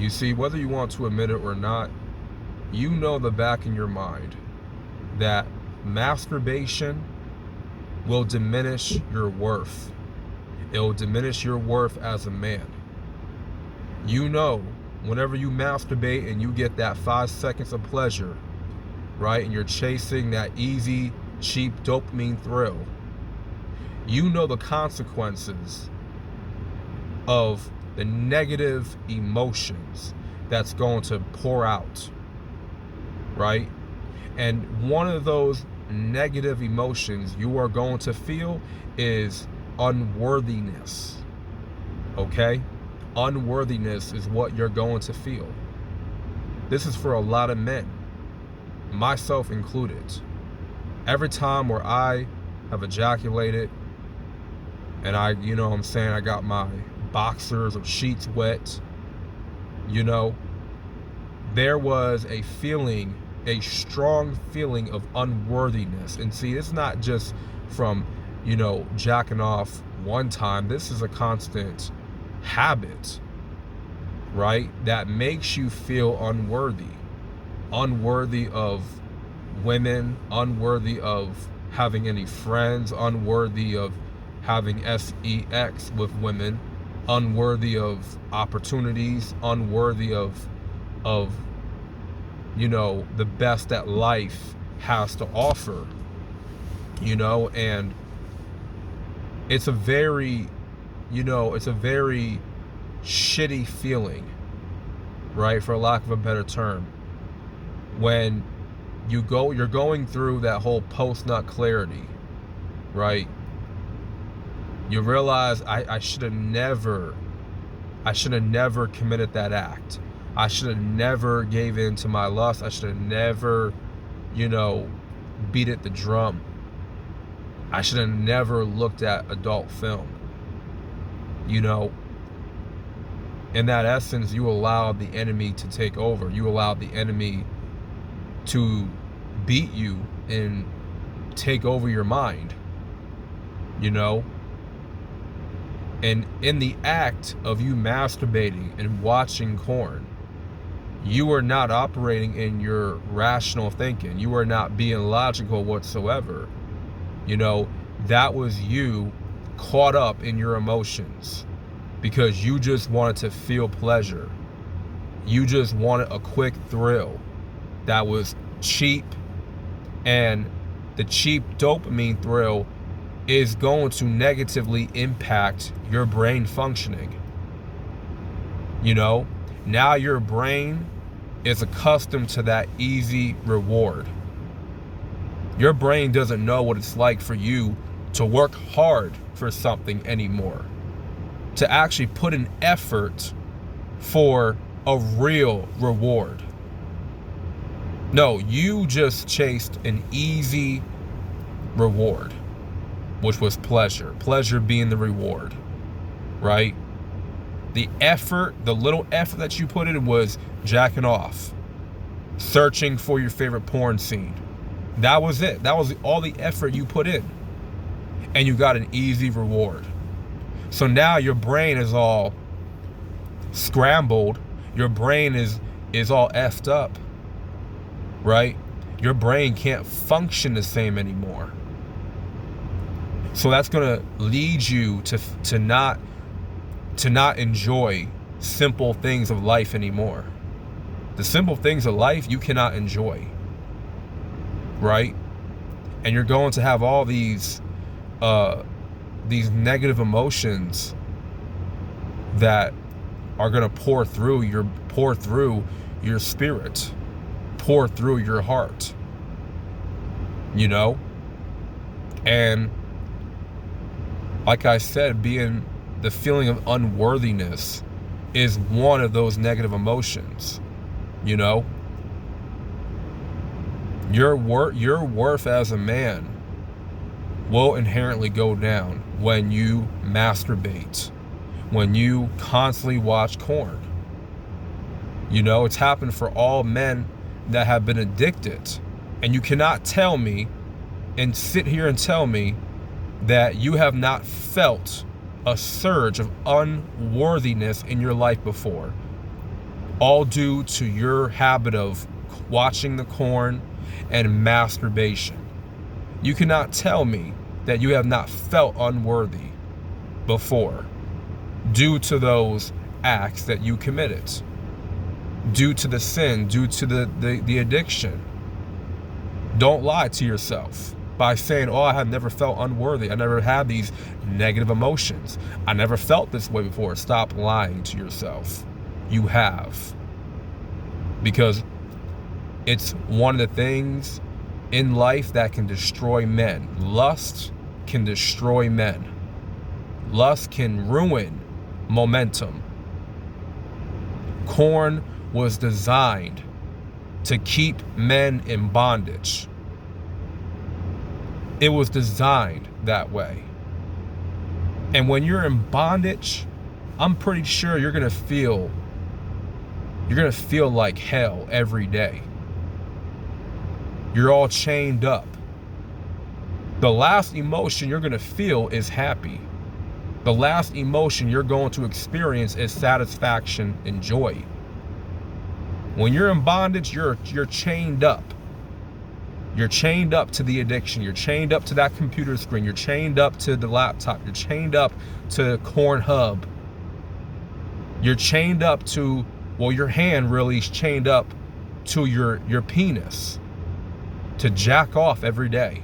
You see, whether you want to admit it or not, you know the back in your mind that masturbation will diminish your worth. It will diminish your worth as a man. You know, whenever you masturbate and you get that 5 seconds of pleasure, right, and you're chasing that easy, cheap dopamine thrill, you know the consequences of the negative emotions that's going to pour out, right? And one of those negative emotions you are going to feel is unworthiness, okay? Unworthiness is what you're going to feel. This is for a lot of men, myself included. Every time where I have ejaculated and I got my boxers or sheets wet, there was a feeling, a strong feeling of unworthiness. And see, it's not just from, jacking off one time. This is a constant habit, right? That makes you feel unworthy of women, unworthy of having any friends, unworthy of having sex with women, unworthy of opportunities, unworthy of the best that life has to offer, and it's a very shitty feeling, right, for lack of a better term, when you're going through that whole post-nut clarity, right? You realize I should have never committed that act. I should have never gave in to my lust. I should have never, beat at the drum. I should have never looked at adult film. In that essence, you allowed the enemy to take over. You allowed the enemy to beat you and take over your mind. And in the act of you masturbating and watching porn, you are not operating in your rational thinking. You are not being logical whatsoever. That was you caught up in your emotions because you just wanted to feel pleasure. You just wanted a quick thrill that was cheap, and the cheap dopamine thrill is going to negatively impact your brain functioning. Now your brain is accustomed to that easy reward. Your brain doesn't know what it's like for you to work hard for something anymore, to actually put an effort for a real reward. No, you just chased an easy reward, which was pleasure being the reward, right? The little effort that you put in was jacking off, searching for your favorite porn scene. That was it. That was all the effort you put in, and you got an easy reward. So now your brain is all scrambled. Your brain is all effed up, right? Your brain can't function the same anymore. So that's going to lead you to not enjoy simple things of life anymore. The simple things of life you cannot enjoy, right? And you're going to have all these negative emotions that are going to pour through your spirit, pour through your heart, and like I said, the feeling of unworthiness is one of those negative emotions. Your worth as a man will inherently go down when you masturbate, when you constantly watch porn. It's happened for all men that have been addicted. And you cannot tell me and sit here and tell me that you have not felt a surge of unworthiness in your life before. all due to your habit of watching the corn and masturbation. You cannot tell me that you have not felt unworthy before due to those acts that you committed, due to the sin, due to the addiction. Don't lie to yourself by saying, oh, I have never felt unworthy. I never had these negative emotions. I never felt this way before. Stop lying to yourself. You have. Because it's one of the things in life that can destroy men. Lust can destroy men. Lust can ruin momentum. Corn was designed to keep men in bondage. It was designed that way. And when you're in bondage, I'm pretty sure you're gonna feel like hell every day. You're all chained up. The last emotion you're gonna feel is happy. The last emotion you're going to experience is satisfaction and joy. When you're in bondage, you're chained up. You're chained up to the addiction. You're chained up to that computer screen. You're chained up to the laptop. You're chained up to Cornhub. You're chained up to, well, your hand really is chained up to your penis to jack off every day.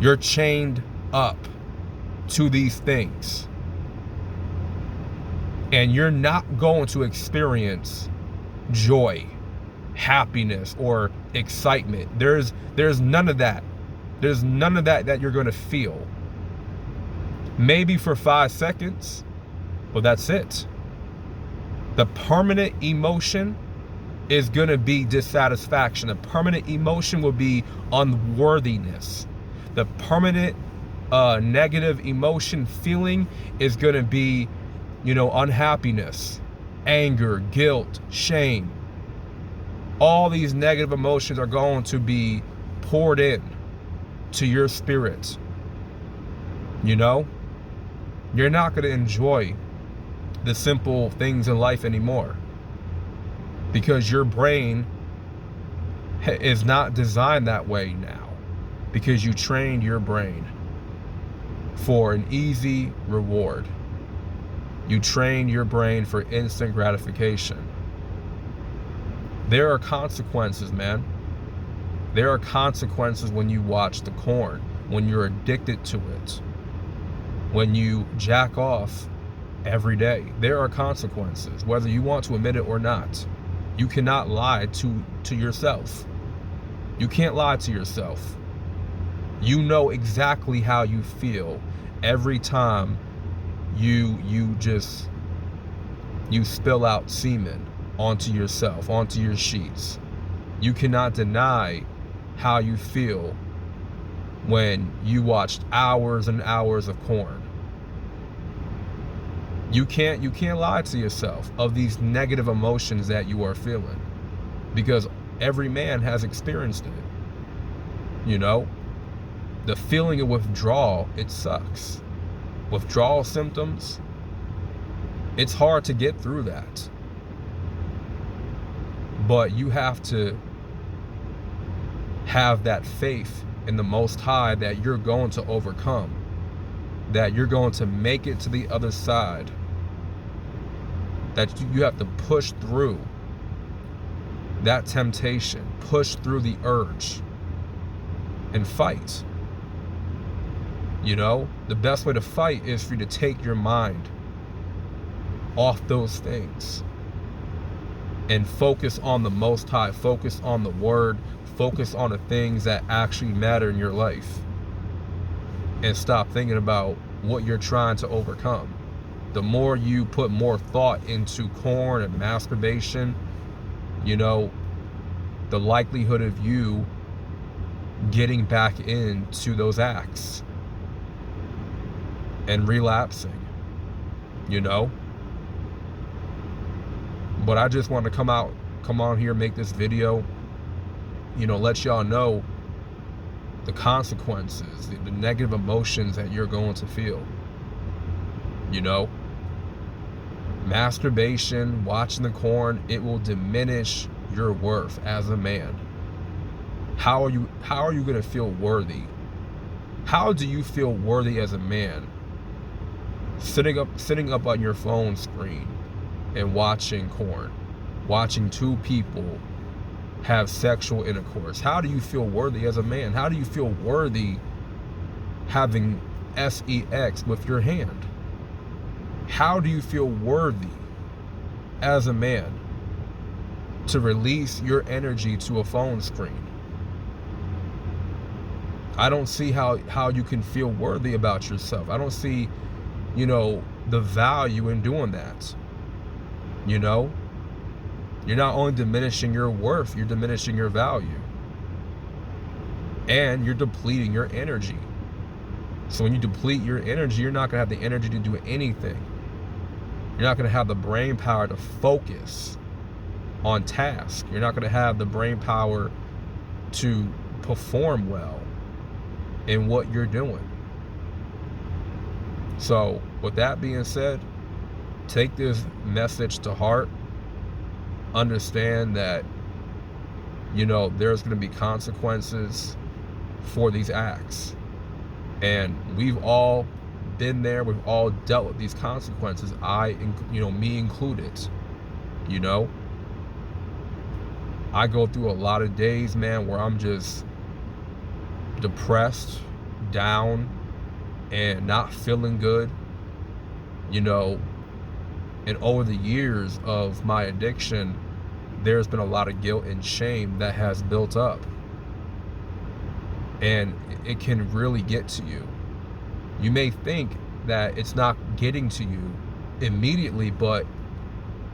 You're chained up to these things. And you're not going to experience joy, happiness, or excitement. There's none of that. There's none of that you're going to feel. Maybe for 5 seconds, but that's it. The permanent emotion is going to be dissatisfaction. The permanent emotion will be unworthiness. The permanent negative emotion feeling is going to be, unhappiness, anger, guilt, shame. All these negative emotions are going to be poured in to your spirit. You're not going to enjoy the simple things in life anymore, because your brain is not designed that way now, because you trained your brain for an easy reward. You train your brain for instant gratification. There are consequences, man. There are consequences when you watch the corn, when you're addicted to it, when you jack off every day. There are consequences, whether you want to admit it or not. You cannot lie to yourself. You can't lie to yourself. You know exactly how you feel every time you spill out semen onto yourself, onto your sheets. You cannot deny how you feel when you watched hours and hours of porn. You can't lie to yourself of these negative emotions that you are feeling, because every man has experienced it. The feeling of withdrawal, it sucks. Withdrawal symptoms, it's hard to get through that. But you have to have that faith in the Most High that you're going to overcome, that you're going to make it to the other side, that you have to push through that temptation, push through the urge, and fight. The best way to fight is for you to take your mind off those things and focus on the Most High, focus on the Word, focus on the things that actually matter in your life, and stop thinking about what you're trying to overcome. The more you put more thought into porn and masturbation, the likelihood of you getting back into those acts and relapsing, But I just want to come on here, make this video, let y'all know the consequences, the negative emotions that you're going to feel. Masturbation, watching the corn, it will diminish your worth as a man. How are you going to feel worthy? How do you feel worthy as a man? Sitting up on your phone screen and watching corn, watching two people have sexual intercourse. How do you feel worthy as a man? How do you feel worthy having sex with your hand? How do you feel worthy as a man to release your energy to a phone screen? I don't see how you can feel worthy about yourself. I don't see, the value in doing that. You're not only diminishing your worth, you're diminishing your value. And you're depleting your energy. So when you deplete your energy, you're not going to have the energy to do anything. You're not going to have the brain power to focus on task. You're not going to have the brain power to perform well in what you're doing. So with that being said, take this message to heart. Understand that, there's going to be consequences for these acts. And we've all been there. We've all dealt with these consequences. Me included. I go through a lot of days, man, where I'm just depressed, down, and not feeling good. And over the years of my addiction, there's been a lot of guilt and shame that has built up. And it can really get to you. You may think that it's not getting to you immediately, but,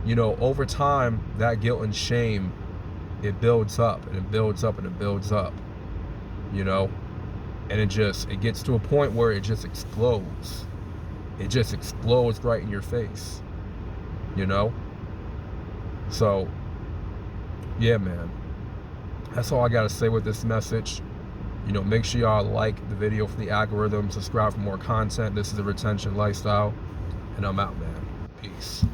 over time, that guilt and shame, it builds up and it builds up and it builds up, and it gets to a point where it just explodes. It just explodes right in your face, So, yeah, man, that's all I got to say with this message. Make sure y'all like the video for the algorithm, subscribe for more content. This is the Retention Lifestyle, and I'm out, man. Peace.